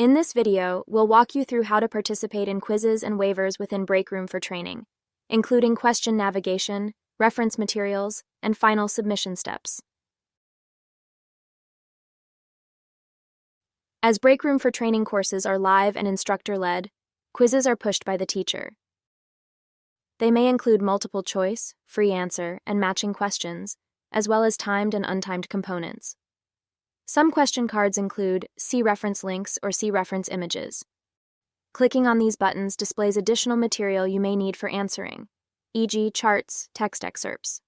In this video, we'll walk you through how to participate in quizzes and waivers within Breakroom for training, including question navigation, reference materials, and final submission steps. As Breakroom for training courses are live and instructor-led, quizzes are pushed by the teacher. They may include multiple choice, free answer, and matching questions, as well as timed and untimed components. Some question cards include see reference links or see reference images. Clicking on these buttons displays additional material you may need for answering, e.g. charts, text excerpts.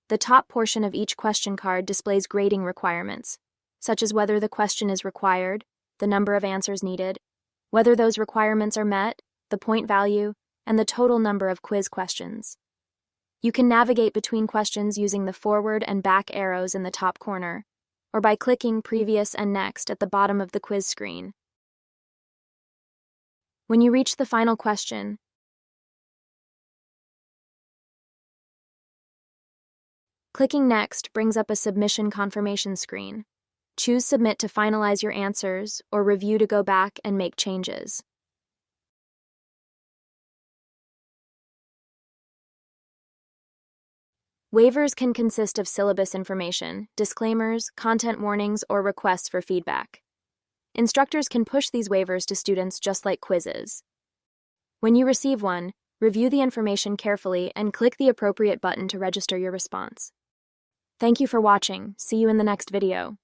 The top portion of each question card displays grading requirements, such as whether the question is required, the number of answers needed, whether those requirements are met, the point value, and the total number of quiz questions. You can navigate between questions using the forward and back arrows in the top corner, or by clicking Previous and Next at the bottom of the quiz screen. When you reach the final question, clicking Next brings up a submission confirmation screen. Choose Submit to finalize your answers, or Review to go back and make changes. Waivers can consist of syllabus information, disclaimers, content warnings, or requests for feedback. Instructors can push these waivers to students just like quizzes. When you receive one, review the information carefully and click the appropriate button to register your response. Thank you for watching. See you in the next video.